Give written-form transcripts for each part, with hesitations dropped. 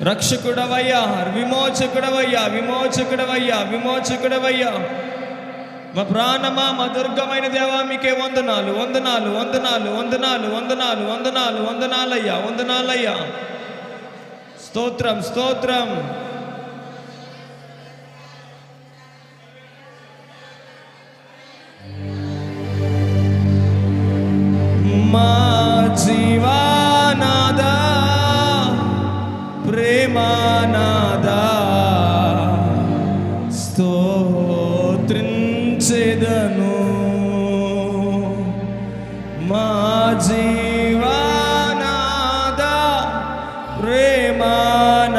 రక్షకుడవయ్యా, విమోచకుడవయ్యా, విమోచకుడవయ్యా, విమోచకుడవయ్యా. మా ప్రాణమా, మా దుర్గమైన దేవా, మీకే వందనాలు, వందనాలు, వందనాలు, వందనాలు, వందనాలు, వందనాలు, వందనాలయ్యా, వందనాలయ్యా. స్తోత్రం, స్తోత్రం. మా జీవానాదా, ప్రేమానాదా, స్తోత్రించెదను. మా జీవానాదా, ప్రేమానాదా,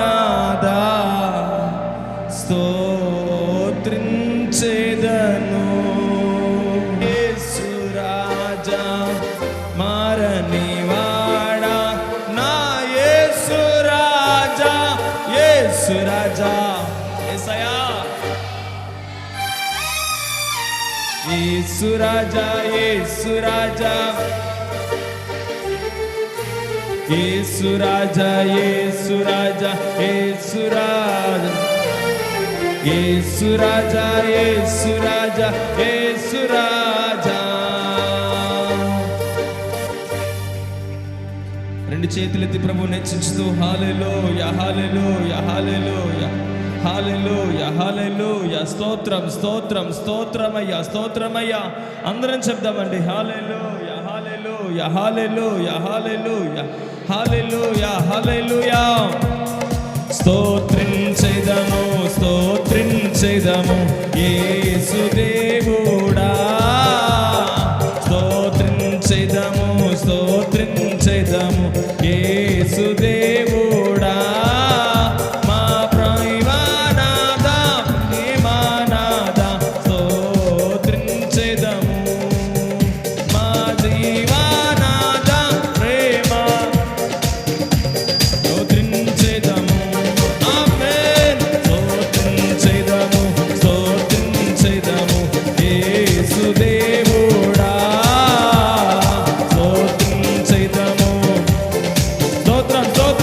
స్తోత్రించెదను. యేసు రాజా, మారనివాడా, నా యేసు రాజా, యేసు రాజా. యేసయ్యా, యేసు రాజా, యేసు రాజా, యేసు రాజా, యేసు రాజా, యేసు రాజా, యేసు రాజా, యేసు రాజా, యేసు రాజా. రెండు చేతులెత్తి ప్రభువుని హెచ్చించుతూ హల్లెలూయా, హల్లెలూయా, హల్లెలూయా, హల్లెలూయా, హల్లెలూయా. స్తోత్రం, స్తోత్రం, స్తోత్రమయ్యా, స్తోత్రమయ్యా. అందరం చెప్దామండి. హల్లెలూయా, హల్లెలూయా, హల్లెలూయా, హల్లెలూయా, హల్లెలూయా, హల్లెలూయా. స్తోత్రించెదము, స్తోత్రించెదము యేసు దేవుడా, స్తోత్రించెదము, స్తోత్రించెదము యేసు దేవుడా. మా ప్రేమానాదా, ప్రేమానాదా, స్తోత్రించెదము. మా జీవానాదా, ప్రేమ స్తోత్రించెదము. ఆమేన్. స్తోత్రించెదము, స్తోత్రించెదము యేసు దేవుడా, స్తోత్రించెదము. స్తోత్రం, స్తోత్రం.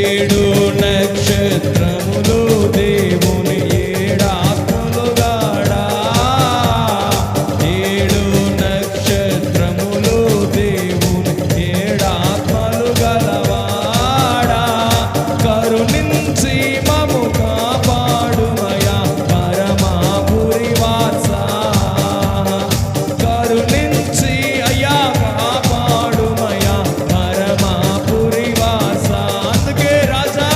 ఏడు నక్షత్రములు దేవుని ఏడాత్మలుగాడా ఏడు నక్షత్రములు దేవుని ఏడాత్మలు గలవాడా కరుణించి మము కాపాడుమయా పరమాపురి వాస కరుణించి అయ్యా కాపాడుమయా పరమాపురి వాస అందుకే రాజా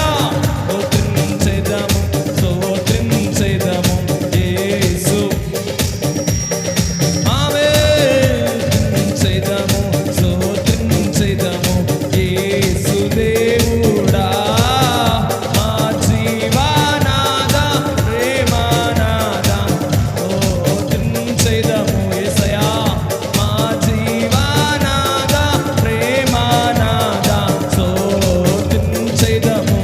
స్తోత్రించెదము యేసు స్తోత్రించెదము యేసు దేవుడా మా జీవనాద ప్రేమనాద స్తోత్రించెదము యేసయ్యా మా జీవనాద ప్రేమనాద స్తోత్రించెదము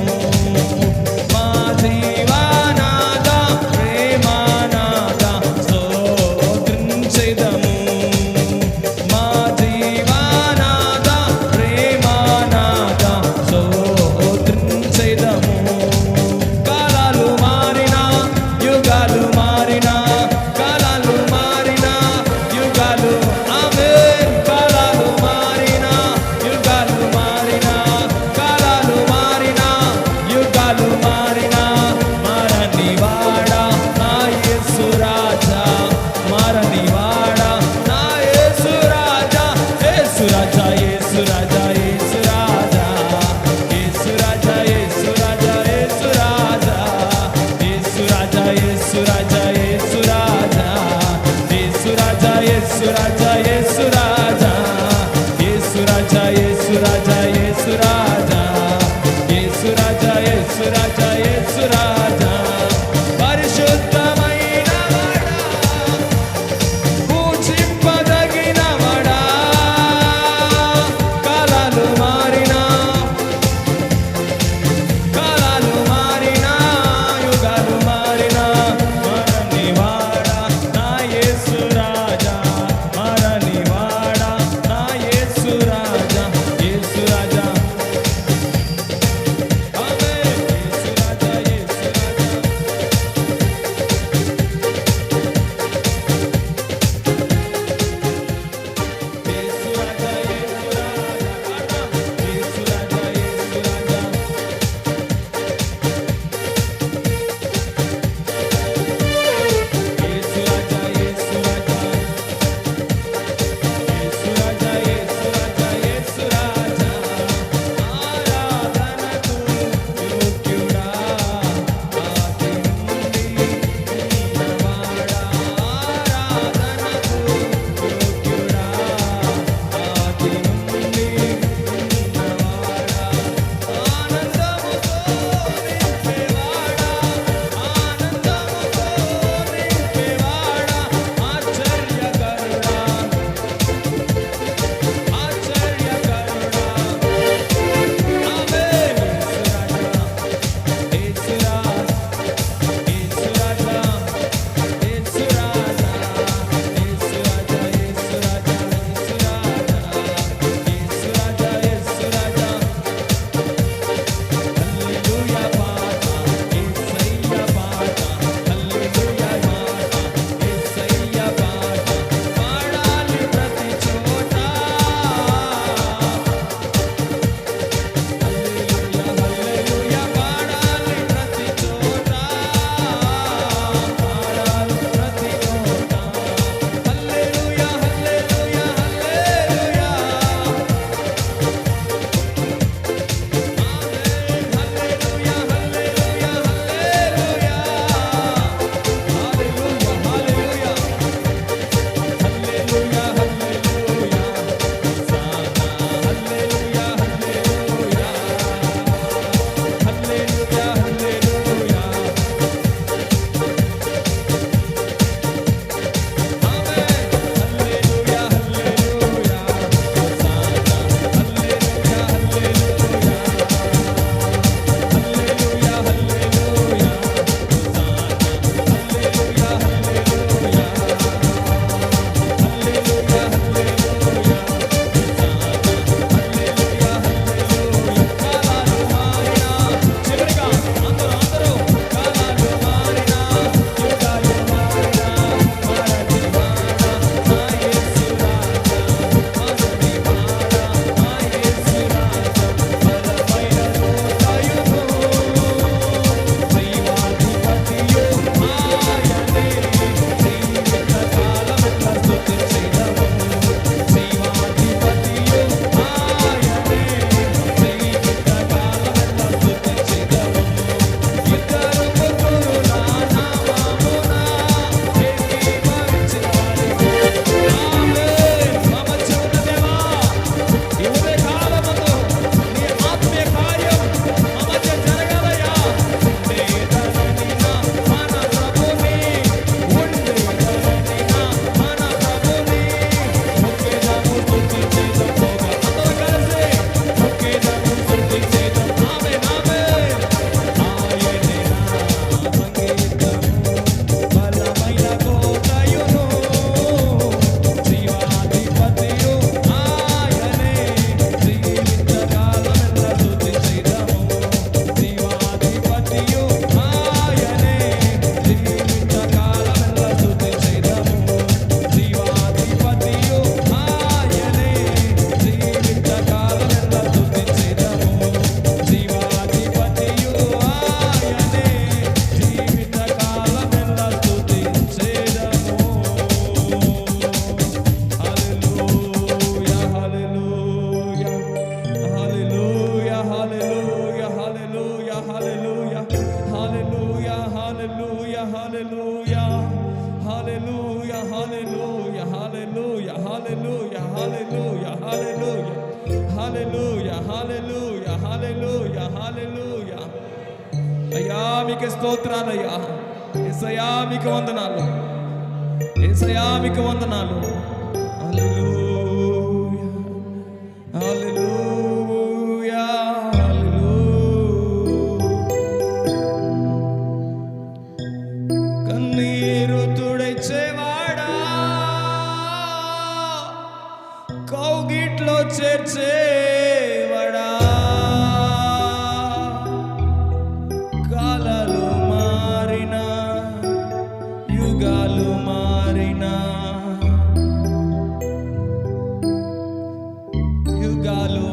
మా జీవనాద ప్రేమనాద స్తోత్రించెదము మా జీవనాద ప్రేమనాద స్తోత్రించెదము కాలాలు మారినా యుగాలు మారినా కాలాలు మారినా యుగాలు ఆమేన్ కాలాలు మారినా యుగాలు మారినా కాలాలు మారినా యుగాలు మారినా మారనివాడా నా యేసు రాజా మారనివాడా నా యేసు రాజా యేసు రాజా యేసు రాజా యేసు రాజా యేసు రాజా యేసు రాజా యేసు రాజా యేసు రాజా యేసు రాజా యేసు రాజా యేసు రాజా యేసు రాజా యేసు రాజా యేసు రాజా యేసు రాజా యేసు రాజా యేసు రాజా యేసు రాజా యేసు రాజా పరిశుద్ధమైన వాడా పూజింపదగిన వాడా కాలాలు మారినా కాలాలు మారినా యుగాలు మారినా మరనివాడా నా యేసు రాజా మరనివాడా నా యేసు రాజా యేసు రాజా ఆమేన్ యేసు హల్లెలూయా హల్లెలూయా హల్లెలూయా హల్లెలూయా హల్లెలూయా. అయ్యా మీకు స్తోత్రాలయ్యా. యేసయ్యా మీకు వందనాలు. యేసయ్యా మీకు వందనాలు. హల్లెలూయా హల్లెలూయా హల్లెలూయా. కన్నీరు తుడిచేవాడా, కౌగిట్లో చేర్చేవాడా, కాలాలు మారినా యుగాలు మారినా యుగాలు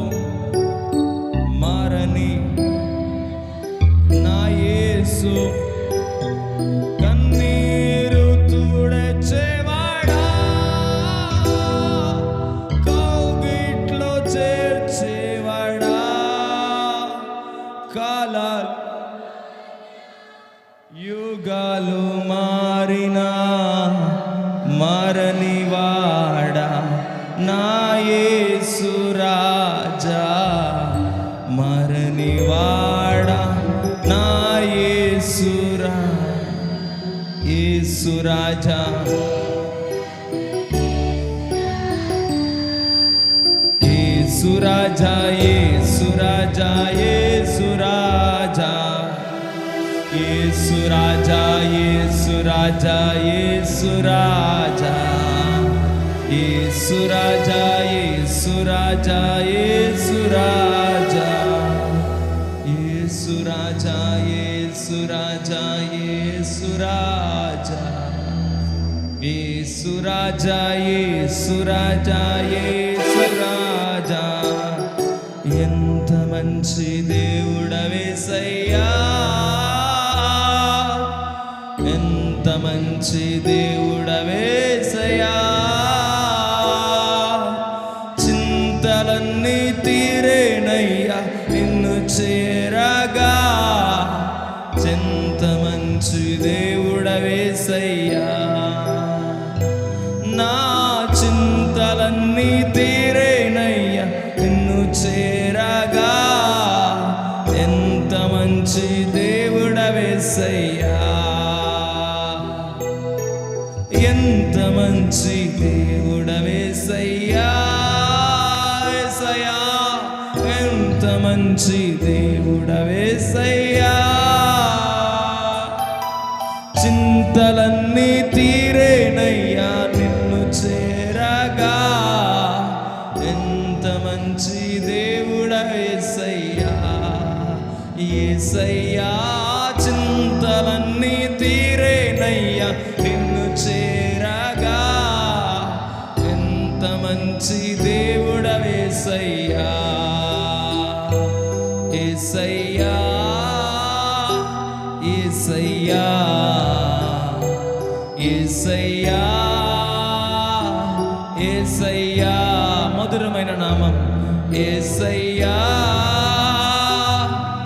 మారని నా యేసు కన్నీరు తుడిచేవాడా, కౌగిట్లో చేర్చేవాడా, కాలాలు యుగాలు మారినా మారని వాడా నా యేసు రాజా, మారని వాడా నా యేసు రాజా. యేసు రాజా యేసు రాజా యేసు రాజా యేసు రాజా యేసు రాజా యేసు రాజా యేసు రాజా యేసు రాజా యేసు రాజా యేసు రాజా యేసు రాజా యేసు రాజా యేసు రాజా యేసు రాజా యేసు రాజా. ఎంత మంచి దేవుడవేసయ్యా, ఎంత మంచి దేవుడవేసయ్యా. చింతలన్నీ తీరేనయ్యా నిన్ను చేరగా, ఎంత మంచి దేవుడవేసయ్యా. నా చింతలన్నీ తీరేనయ్యా నిన్ను చేరగా, ఎంత మంచి దేవుడవేసయ్యా. ఎంత మంచి దేవుడవేసయ్యా. యేసయ్యా ఎంత మంచి దేవుడవేసయ్యా. చింతలన్నీ తీరేనయ్యా నిన్ను చేరగా, ఎంత మంచి దేవుడవేసయ్యా. యేసయ్యా చింతలన్నీ తీరేనయ్యా నిన్ను చేరగా, ఎంత మంచి దేవుడవేసయ్యా. యేసయ్యా యేసయ్యా యేసయ్యా యేసయ్యా. మధురమైన నామం యేసయ్యా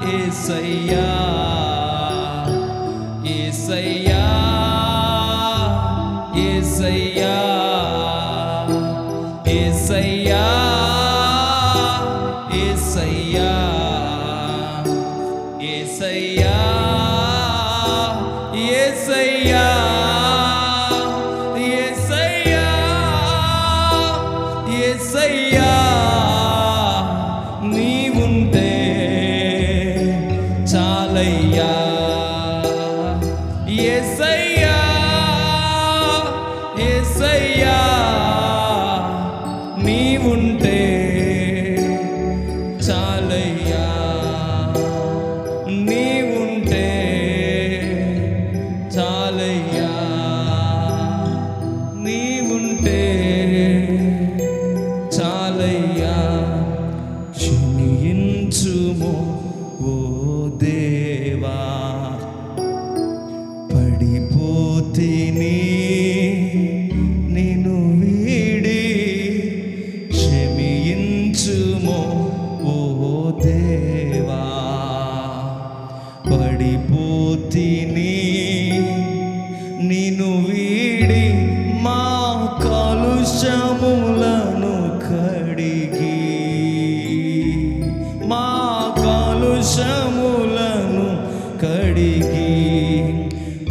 యేసయ్యా యేసయ్యా యేసయ్యా యేసయ్యా యేసయ్యా యేసయ్యా యేసయ్యా యేసయ్యా యేసయ్యా. నీవుంటే చాలయ్యా. యేసయ్యా యేసయ్యా నీవుంటే చాలయ్యా. నీవుంటే చాలయ్యా. నీవుంటే చాలయ్యా. క్షమించుము ఓ దేవా, పడిపోతిని నిన్ను వీడి. క్షమించుము ఓ దేవా, పడిపోతిని నిన్ను వీడి. మా కలుషములను దోషములను కడిగి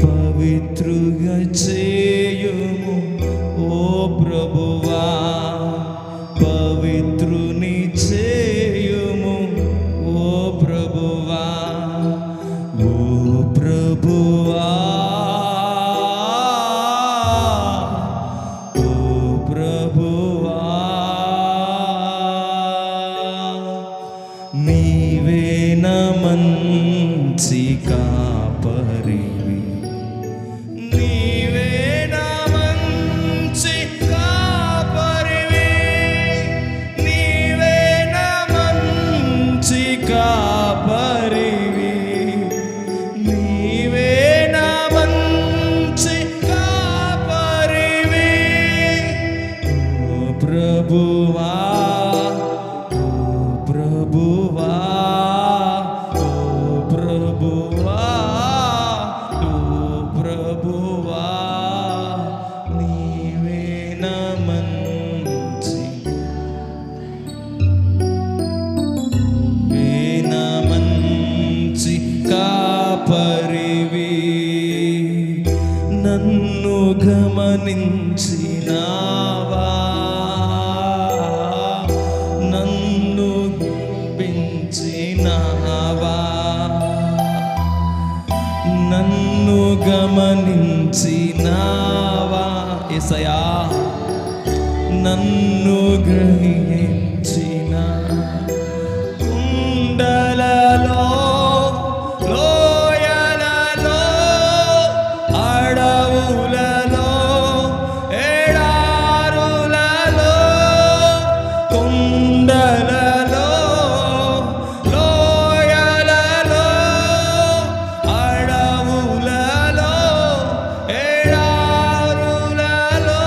పవిత్రుగా చేయుము ఓ ప్రభువా, పవిత్రుని చేయుము ఓ ప్రభువా, ఓ ప్రభువా, ఓ ప్రభువా. నీవే నా మంచి కాపరివి, నీవే నా మంచి కాపరివి, నీవే నా మంచి కాపరివి, నీవే నా మంచి కాపరివి ఓ ప్రభువా, ఓ ప్రభువా, ఓ ప్రభువా, ఓ ప్రభువా. నీవే నా మంచి, నీవే నా మంచి కాపరివి, నన్ను గమనించినావా, నన్ను పెంచినావా, నన్ను గమనించినావా యేసయ్యా, నన్ను గ్రహించిన కుండలలో లోయలలో అడవులలో ఎడారులలో కుండలలో లోయలలో అడవులలో ఎడారులలో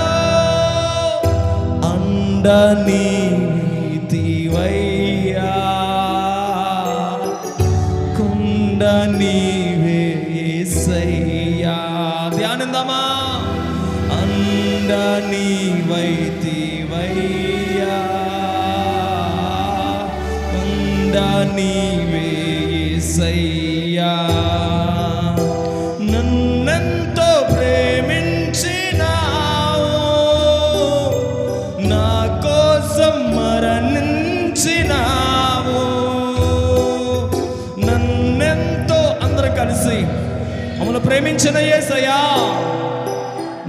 అండ నీతివయ్యా, కుండ నీవే యేసయ్యా. ధ్యానందమా అండ నీవైతివయ్యా, కుండ నీవే యేసయ్యా. నన్నెంతో ప్రేమించినావు, నా కోసం మరణించినావు, నన్నెంతో అందరూ కలిసి మమ్మల్ని ప్రేమించిన యేసయ్యా,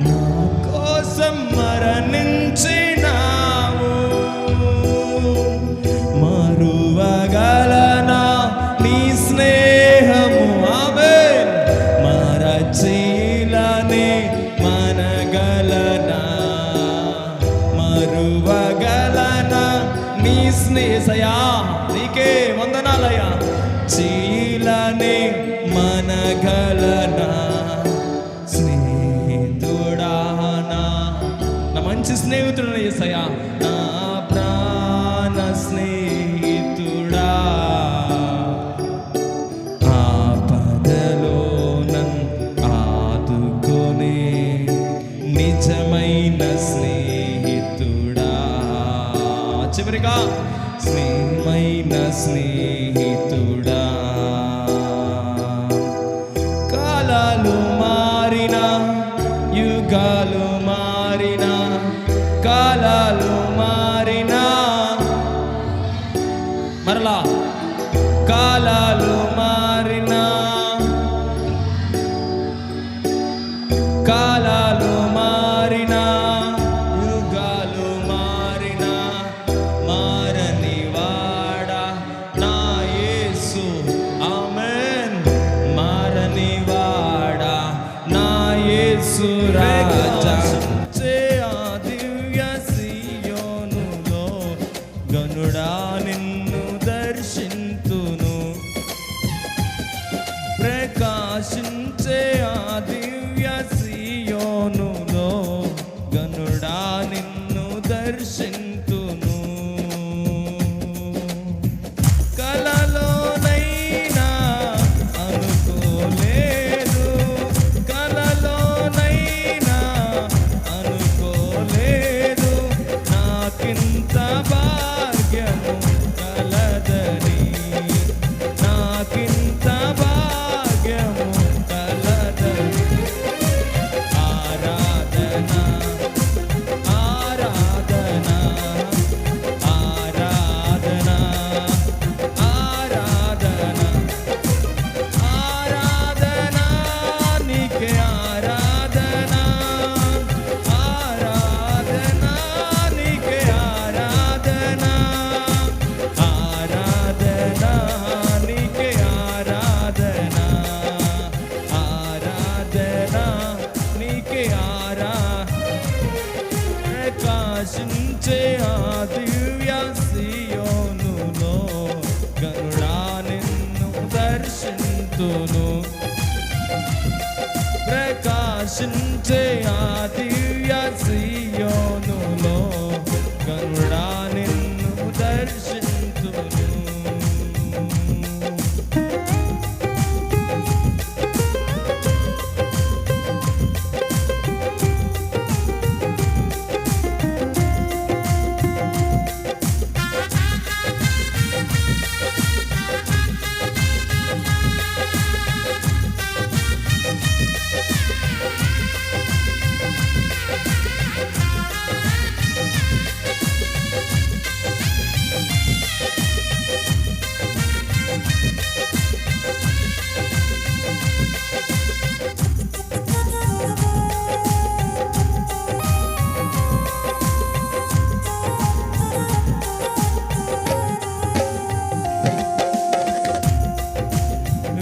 నా కోసం మరణించినావు, మరువగలనా నీ స్నేహము, ఆమేన్, మరచిలనే మనగలనా, మరువగలనా నీ స్నేహయా, నీకే వందనాలయ్యా, చీలనే మనగలనా స్నేహితుడా, నా మంచి స్నేహితుడు యేసయ్యా, నా ప్రాణ స్నేహితుడా, ఆపదలో నన్ను ఆదుకునే నిజమైన స్నేహితుడా. చివరిగా స్నేహమైన స్నేహితుడా, కాలాలు మారినా యుగాలు మారినా, కాలాలు మారినా మరలా కాలాలు మారినా, కాలాలు మారినా యుగాలు మారినా, మారని వాడా నా యేసు, ఆమేన్, మారని వాడా నా యేసు రాజా. ఆ దివ్య సియోనులో గనుడా నిన్ను దర్శింతును, దర్శింతును. ప్రకాశించే ఆ దివ్య సియోనులో గరుడా నిన్ను దర్శింతును.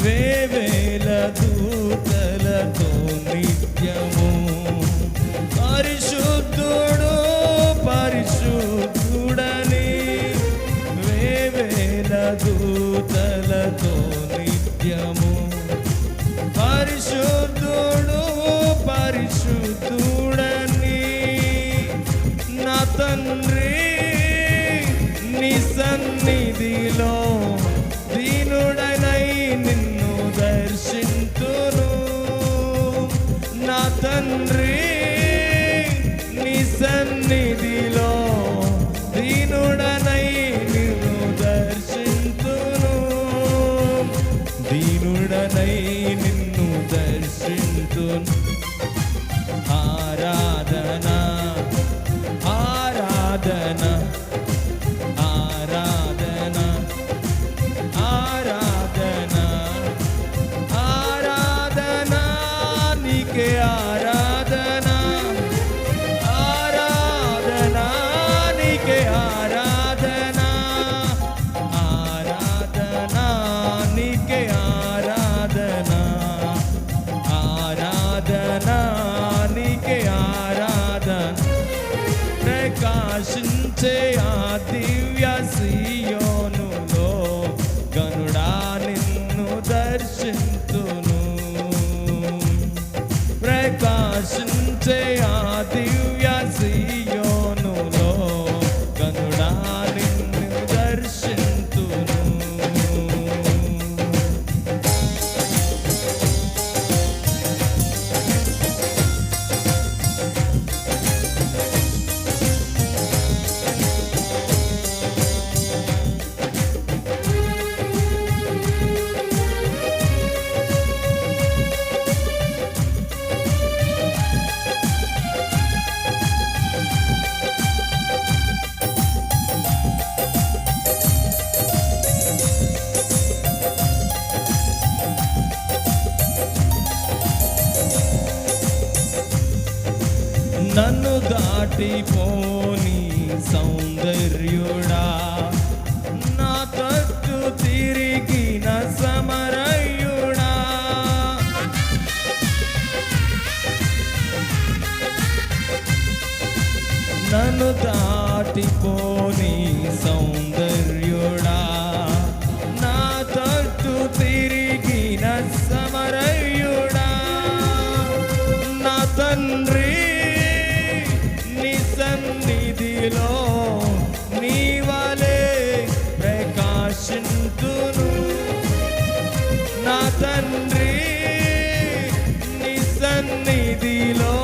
వేవేల దూతలతో నిత్యము పరిశుద్ధుడు పరిశుద్ధుడని, వేవేల దూతలతో నిత్యము పరిశుద్ధుడు పరిశుద్ధుడని, నా తండ్రి నీ సన్నిధిలో దీనుడనై నిన్ను దర్శింతును. నా తండ్రి నీ సన్నిధిలో దీనుడనై నిన్ను దర్శింతును. దీనుడనై నిన్ను దర్శింతును. ఆరాధన ఆరాధన ఆరాధన ఆరాధన ఆరాధన నీకే ఆరాధన ఆరాధన నీకే ఆరాధన ఆరాధన నీకే ఆరాధన ఆరాధన నీకే ఆరాధన. ప్రకాశించే ఆ దివ్య సియోనులో గనుడా నిన్ను దర్శింతును. ప్రకాశించే ఆ దివ్య సియోనులో గనుడా నిన్ను దర్శింతును. నన్ను దాటిపోని సౌందర్యుడా, నా తట్టు తిరిగిన సమరయుడా, నన్ను దాటిపోని సౌందర్యుడా, నా తట్టు తిరిగిన సమరయుడా, నా తండ్రి సన్నిధిలో నీవలే ప్రకాశింతును. నా తండ్రి నీ సన్నిధిలో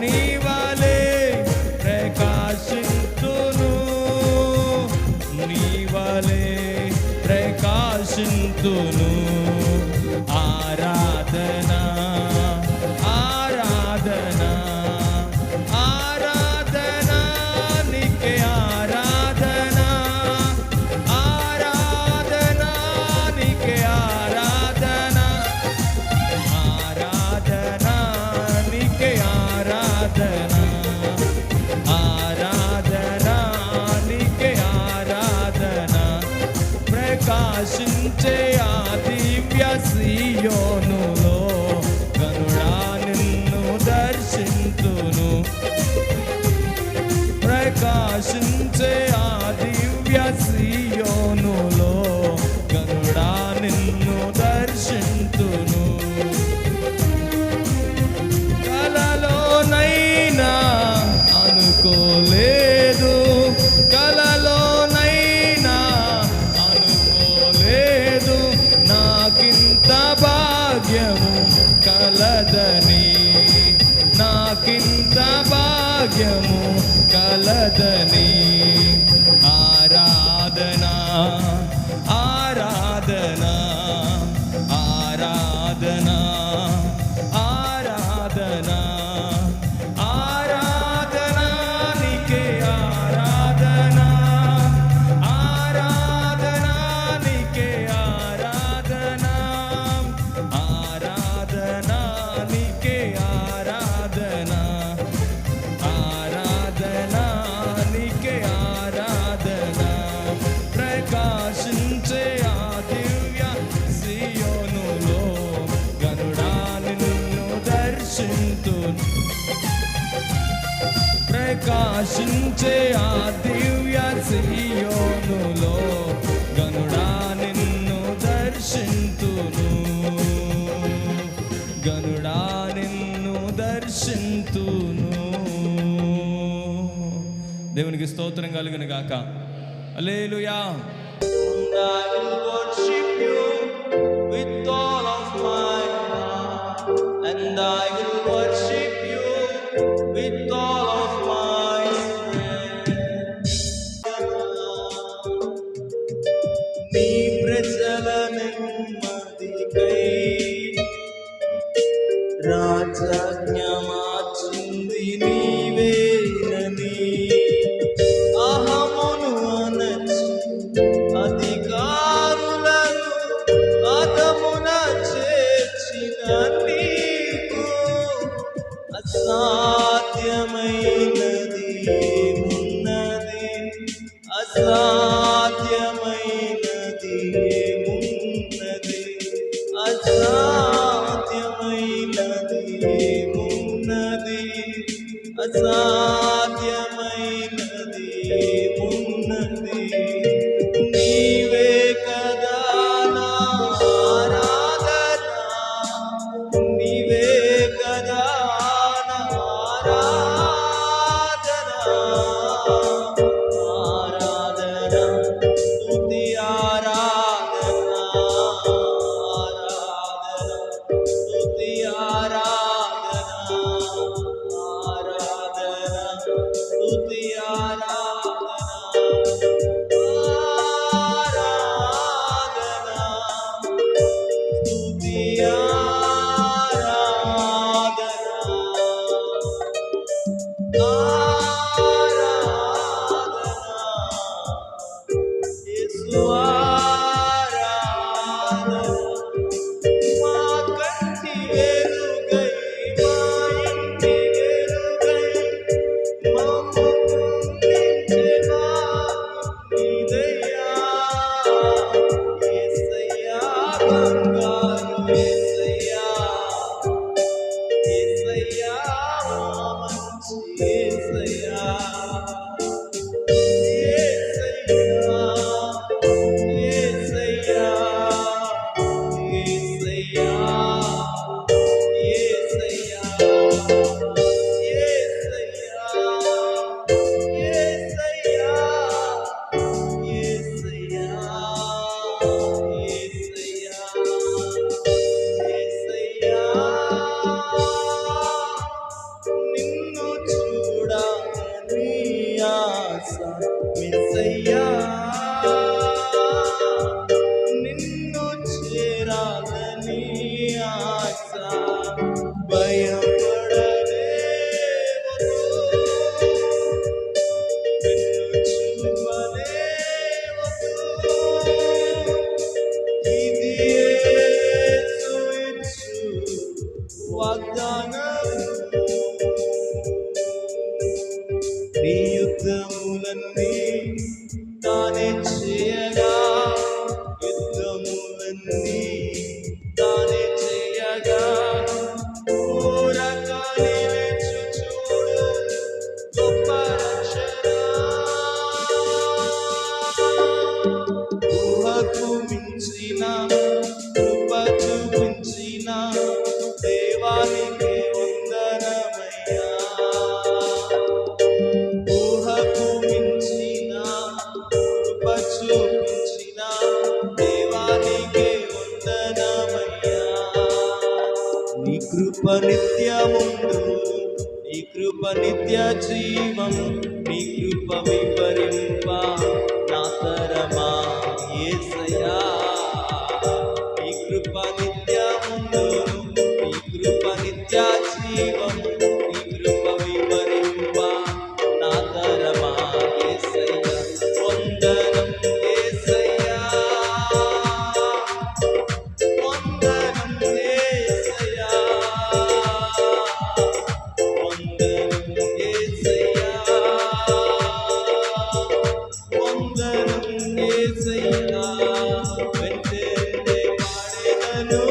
నీవలే ప్రకాశింతును. నీవలే ప్రకాశింతును. ఆరాధన ఆరాధన ఆరాధన నీకే ఆరాధన ఆరాధన నీకే ఆరాధన ఆరాధన నీకే ఆరాధన ఆరాధన నీకే ఆరాధన. ప్రకాశించే ఆ దివ్య దర్శింతును. ప్రకాశించే ఆ దివ్య సియోనులో గనుడా నిన్ను దర్శింతును, గనుడా నిన్ను దర్శింతును. దేవునికి స్తోత్రం కలుగును గాక. హల్లెలూయా. I will worship you with all of my heart, and I will worship you with all of my strength. నీ ప్రజల నెమ్మదికై రాజాజ్ఞ మార్చింది నీవేనని అహమును అనచి అధికారులను అదమున చేర్చిన నీకు అసాధ్యమైనది ఏమున్నది, అసాధ్యమైనది ఏమున్నది, అసాధ్యమైనది ఏమున్నది, అసాధ్యమైనది ఏమున్నది. నీవే కదా నా ఆరాధన, నీవే కదా నా ఆరాధన, ఆరాధన స్తుతి ఆరాధన, ఆరాధన స్తుతి ఆరాధన, ఆరాధన స్తుతి ఆరాధన, ఆరాధన స్తుతి ఆరాధన, ఆరాధన యేసు ఆరాధన. మా కంటి వెలుగై మా ఇంటి వెలుగై మమ్ము కరుణించే మాకు నీదయ్యా, యేసయ్యా బంగారు యేసయ్యా, యేసయ్యా మా మంచి యేసయ్యా, యేసయ్యా, యేసయ్యా, యేసయ్యా, యేసయ్యా, యేసయ్యా, యేసయ్యా, యేసయ్యా, యేసయ్యా, నిన్ను చూడాలని ఆశ యేసయ్యా, నిన్ను చేరాలని ఆశ భయపడలేవదు, నిన్ను చూడలేవదు. ఇది యేసు ఇచ్చు వాగ్దానము. నీ యుద్ధములన్నీ తానే చేయగా, యుద్ధములన్నీ తానే చేయగా, ఊరక నిలిచి చూడు గొప్ప రక్షణ. ఊహకు మించిన కృప చూపించిన దేవానికి వందనమయ్యా. ఊహకు మించిన కృప చూపించిన దేవానికి వందనమయ్యా. నీ కృప నిత్యముందు, నీ కృప నిత్య జీవం, నీ కృప వివరింప నా తరమా యేసయ్యా. నీ కృప నిత్యముందు, నీ కృప నిత్య జీవం, నీ కృప వివరింప నా తరమా యేసయ్యా. వందనం యేసయ్యా, వందనం యేసయ్యా, వందనం యేసయ్యా, వందనం యేసయ్యా. వెంటనే పాడెదను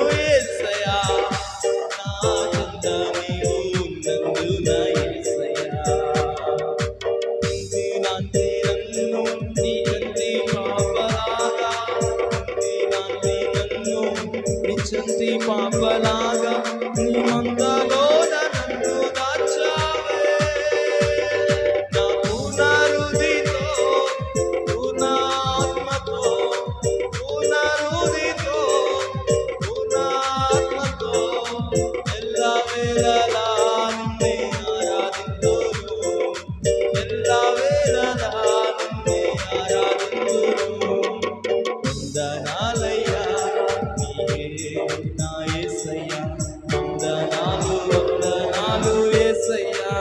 చంటి పాపలాగా నీ మందలోన నన్ను దాచావే. నా పూర్ణ హృదయతో, పూర్ణ ఆత్మతో, పూర్ణ హృదయతో, పూర్ణ ఆత్మతో ఎల్లవేళలా నిన్నే ఆరాధింతును. ఎల్లవేళలా నిన్నే ఆరాధింతును. వందనాలయ్యా నీకే నా యేసయ్యా, వందనాలు వందనాలు యేసయ్యా.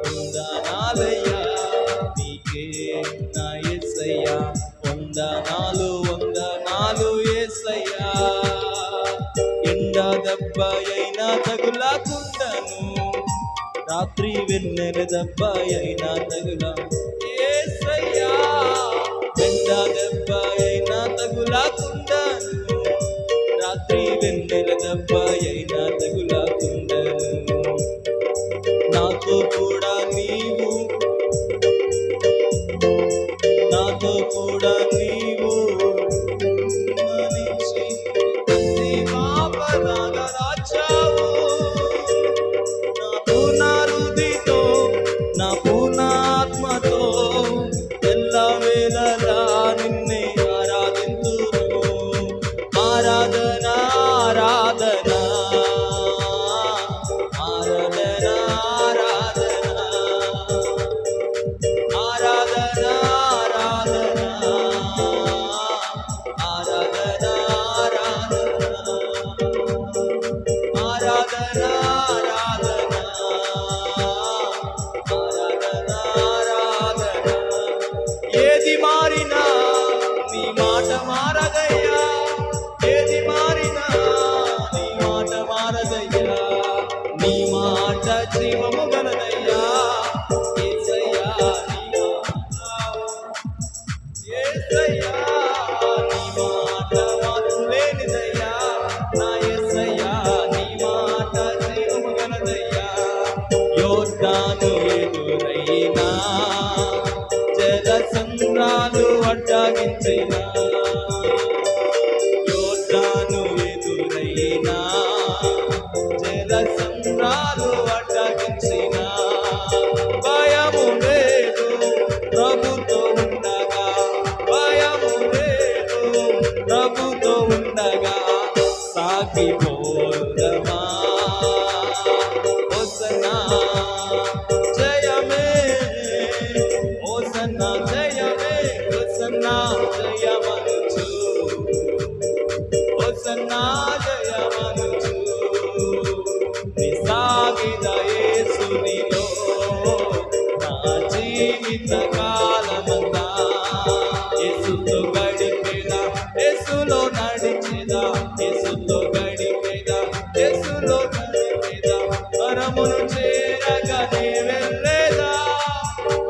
వందనాలయ్యా నీకే నా యేసయ్యా, వందనాలు వందనాలు యేసయ్యా. ఎండ దెబ్బ అయినా తగులకుండను, రాత్రి వెన్నెల దెబ్బ అయినా తగులా యేసయ్యా. ఎండ దెబ్బ అయినా తగులకుండను, రాత్రి వెన్నెల దెబ్బ అయినా తగులకుండను. నాతో కూడా నీవు, నాతో కూడా నీవు మనిషి తండ్రి పాపలాగా దాచావు. నా పూర్ణ హృదయతో, నా పూర్ణ ఆత్మతో ఎల్లవేళలా నిన్నే ఆరాధింతును. ఆరాధన ఆరాధన ఆరాధన ఆరాధన ఆరాధన ఆరాధన ఆరాధన ఆరాధన ఆరాధన ఆరాధన. ఏది మారినా నీ మాట మారదయ్యా, ఏది మారినా నీ మాట మారదయ్యా. నీ మాట జీవము గలదయ్యా యేసయ్యా. నీ మాట యేసయ్యా, నీ మాట మార్పులేనిదయ్యా నా యేసయ్యా. నీ మాట జీవము గలదయ్యా. యోర్దాను ఎదురైనా జల సంద్రాలు అడ్డగించిన, యోర్దాను ఎదురైనా జల సంద్రాలు అడ్డగించిన, భయము లేదు ప్రభుతో ఉండగా, భయము లేదు ప్రభుతో ఉండగా. సాగిపోదమా హోసన్నా జయమే, హోసన్నా జయమే, హోసన్నా జయమనుచు, హోసన్నా జయమనుచు. నిసాగిద యేసునిలో నా జీవిత కాలమంతా, యేసుతో గడిపేదా, యేసులో నడిచేదా, యేసుతో గడిపేదా, యేసులో నడిపేదా. పరమును చేరగనే వెళ్ళేదా,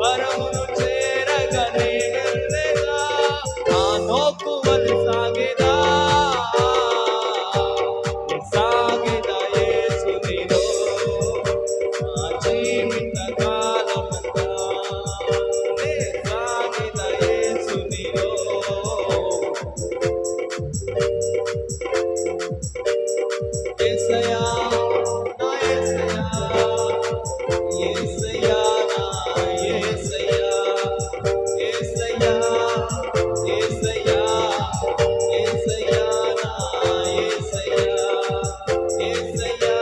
పరమును చేరగనే వెళ్ళేదా. నా నోకువలు సాగేదా, సాగేదా యేసునిలో నా జీవిత కాలమంతా. సాగేదా యేసునిలో. యేసయ్యా నా యేసయ్యా, యేసయ్యా నా యేసయ్యా, యేసయ్యా యేసయ్యా, యేసయ్యా నా యేసయ్యా, యేసయ్యా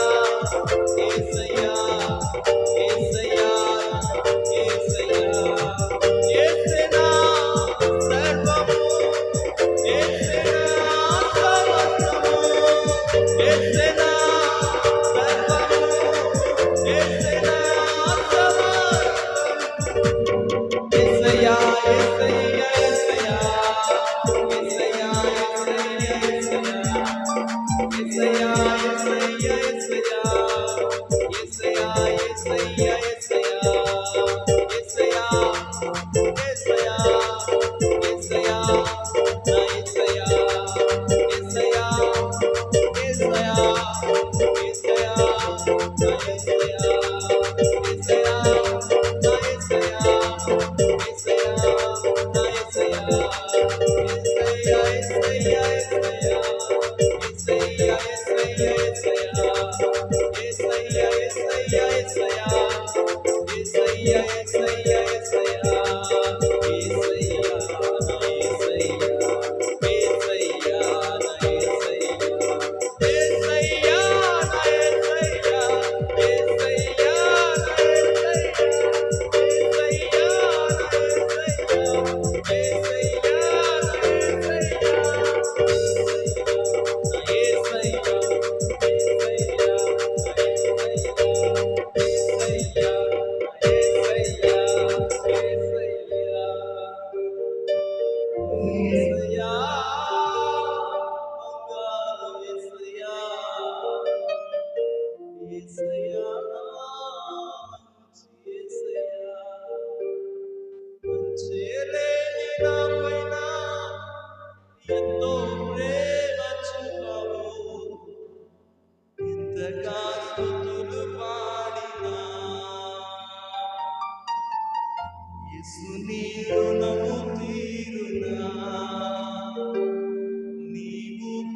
యేసయ్యా, యేసయ్యా యేసయ్యా. యేసే నా సర్వము, యేసే నా సర్వస్వము, యేసే నా సర్వము, యేసే నా సర్వస్వము. యేసయ్యా యేసయ్యా యేసయ్యా, యేసయ్యా యేసయ్యా యేసయ్యా, యేసయ్యా యేసయ్యా యేసయ్యా, యేసయ్యా యేసయ్యా యేసయ్యా, యేసయ్యా యేసయ్యా యేసయ్యా నా యేసయ్యా, యేసయ్యా యేసయ్యా యేసయ్యా నా యేసయ్యా, యేసయ్యా నా యేసయ్యా, యేసయ్యా నా యేసయ్యా, యేసయ్యా యేసయ్యా యేసయ్యా,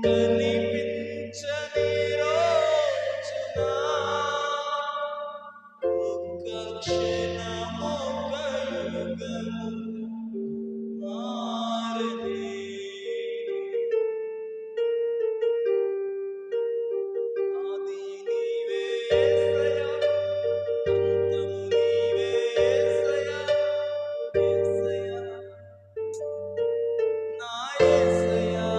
కనిపించని రోజున ఒక్క క్షణమొక యుగము మారనే. ఆది నీవే యేసయ్యా, అంతము నీవే యేసయ్యా, యేసయ్యా నా యేసయ్యా.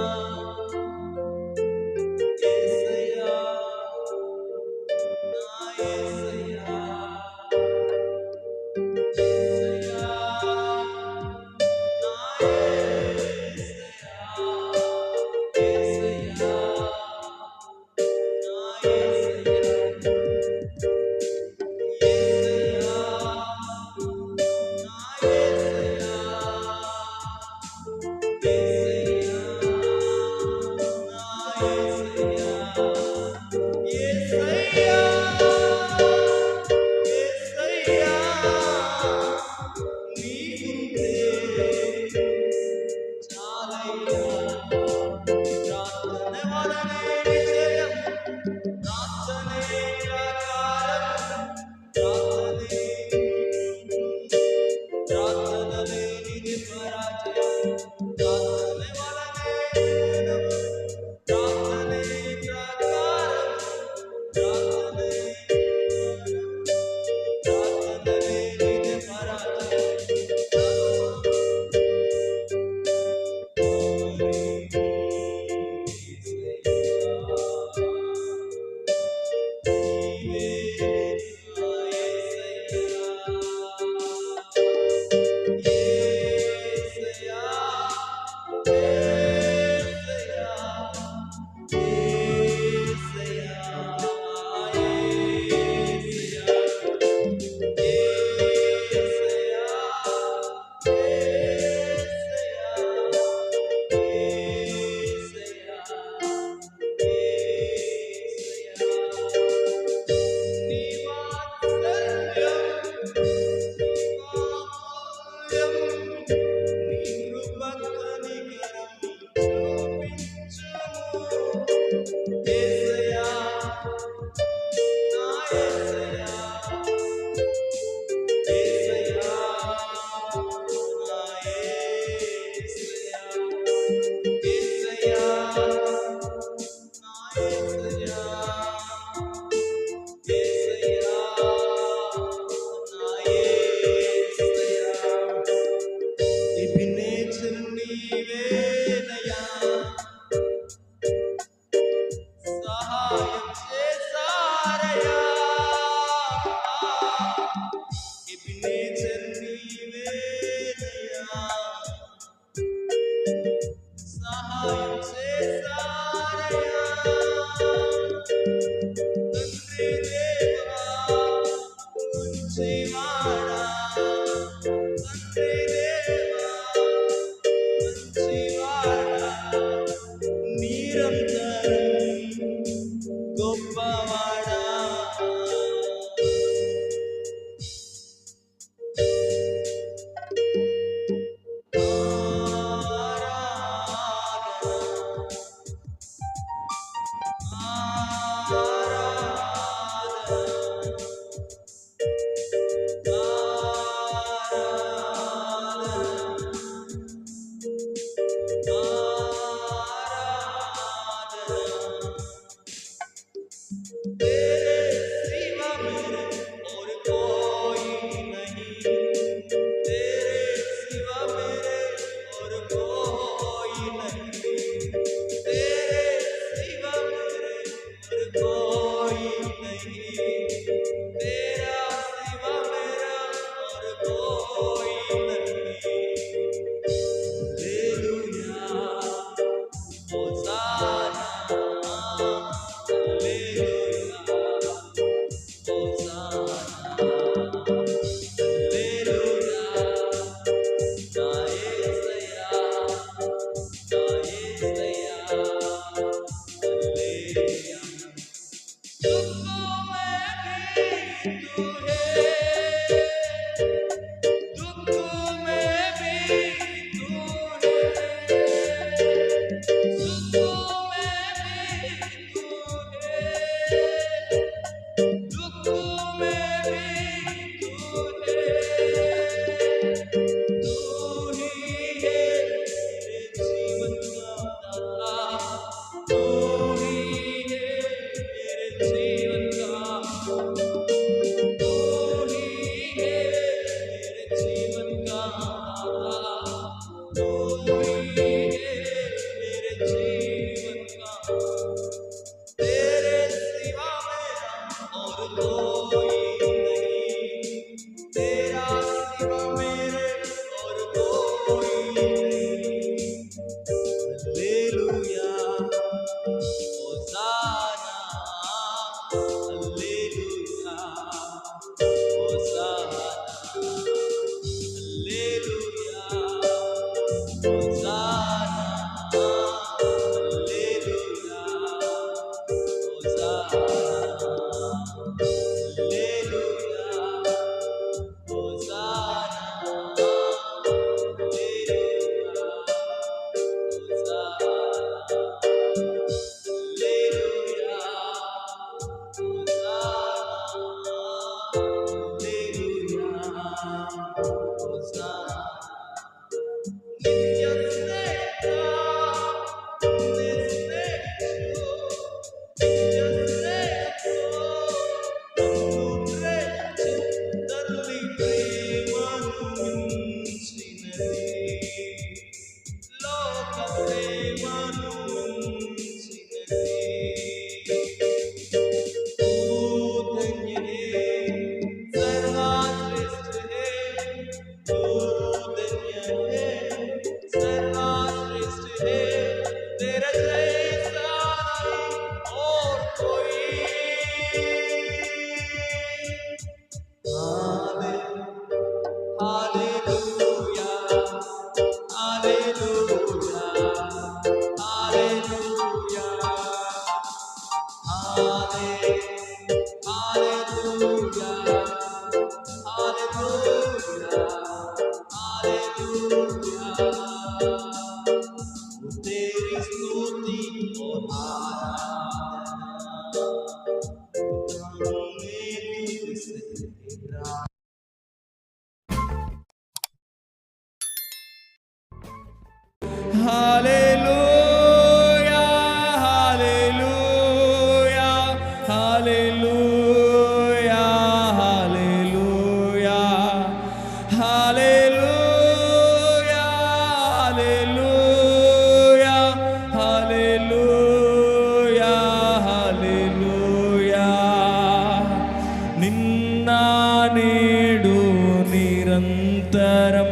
నిరంతరం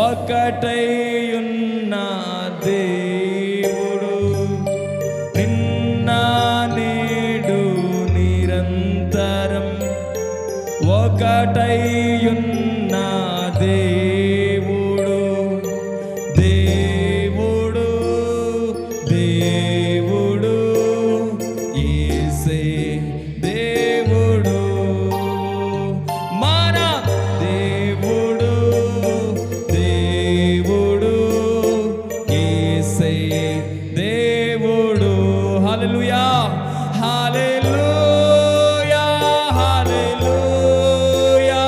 ఒకటైయున్న దేవుడు, నిన్న నేడు నిరంతరం ఒకటైయున్న దేవుడు, దేవుడు దేవుడు యేసే దేవుడు, మన దేవుడు దేవుడు యేసే దేవుడు. హల్లెలూయా హల్లెలూయా హల్లెలూయా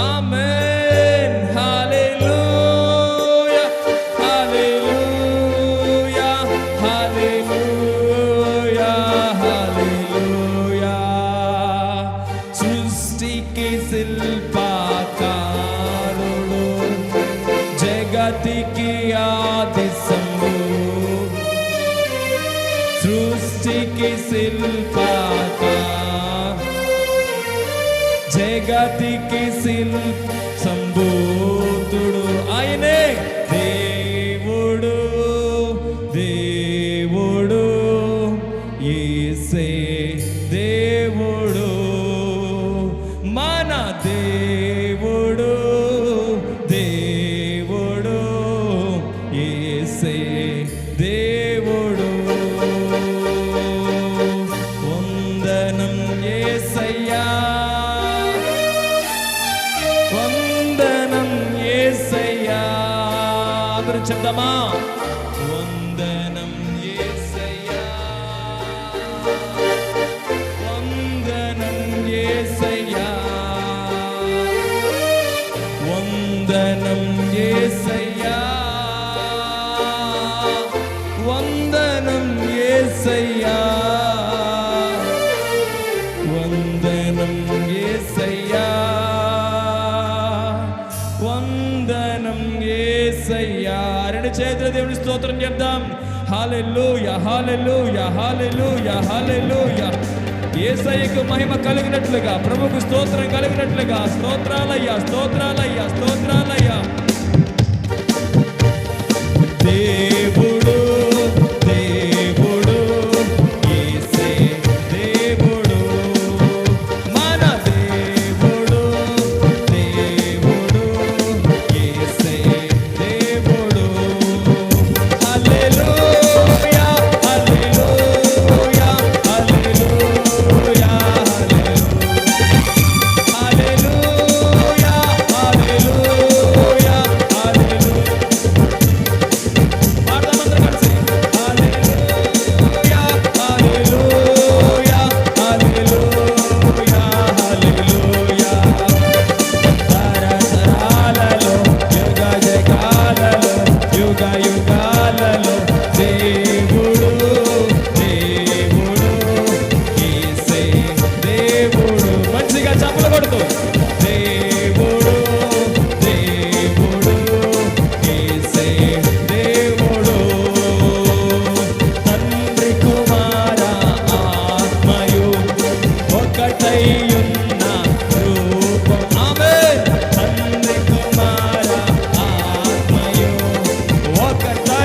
ఆమేన్. హల్లెలూయా హల్లెలూయా హల్లెలూయా హల్లెలూయా. సృష్టికి శిల్పకారుడు, జగతికి ఆది సంభూతుడు, సృష్టికి శిల్పకారుడు, జగతికి సంభూతుడు ఆయనే దేవుడు దేవుడు యేసే దేవుడు, మన దేవుడు దేవుడు యేసే దేవుడు. వందనం యేసయ్యా, వందనం యేసయ్యా. అందరూ చెప్దామా? వందనం యేసయ్యా, వందనం యేసయ్యా, వందనం యేసయ్యా, వందనం యేసయ్యా, వందనం యేసయ్యా, వందనం యేసయ్యా. రెండు చేతుల దేవుని స్తోత్రం చెప్దాం. హల్లెలూయా హల్లెలూయా హల్లెలూయా హల్లెలూయా. యేసయ్యకు మహిమ కలిగినట్లుగా, ప్రభువుకు స్తోత్రం కలిగినట్లుగా స్తోత్రాలయ్యా స్తోత్రాలయ్యా స్తోత్రాలయ్యా. దేవుడు దేవుడు యేసే దేవుడు, మన దేవుడు దేవుడు యేసే దేవుడు. హల్లెలూయా హల్లెలూయా హల్లెలూయా హల్లెలూయా హల్లెలూయా హల్లెలూయా. పాడదామందరం కలిసి. హల్లెలూయా హల్లెలూయా హల్లెలూయా హల్లెలూయా. తరతరాలలో యుగ జగాలలో యుగ యుగాలలో దేవుడు దేవుడు యేసే దేవుడు. మంచిగా చప్పలు కొడుతూ దేవుడు దేవుడు యేసే దేవుడు. తండ్రి కుమార ఆత్మయు ఒకటైయున్న రూపం. ఆమేన్. తండ్రి కుమార ఆత్మయు ఒకటై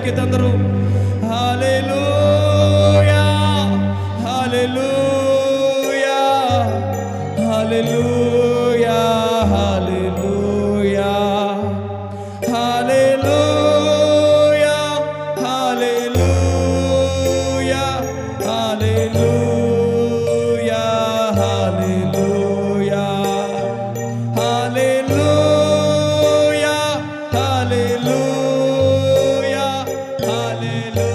పైకి అందరూ హల్లెలూయా హల్లెలూయా హల్లెలూయా హల్లెలూయా హల్లెలూయా హల్లెలూయా హల్లెలూయా హల్లెలూయా హల్లెలూయా హల్లెలూయా హల్లెలూయా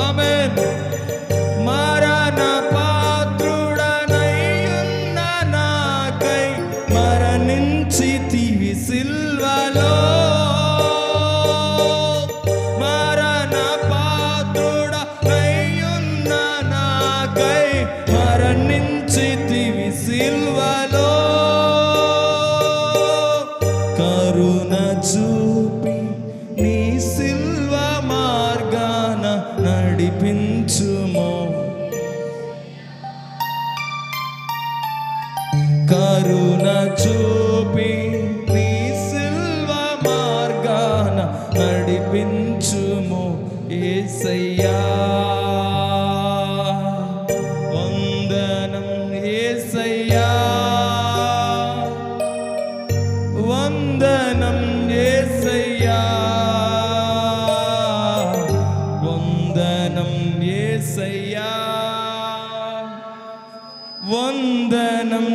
ఆమేన్. మరణ పాత్రుడనైయున్న నాకై మరణించితివి సిల్వలో. మరణ పాత్రుడనైయున్న నాకై మరణించితివి సిల్వలో. కరుణ చూపి నీ సిల్వ మార్గాన నడిపించుము. కరుణ చూపి నీ సిల్వ మార్గాన నడిపించుము యేసయ్యా. వందనం యేసయ్యా వందనం యేసయ్యా వందనం యేసయ్యా వందనం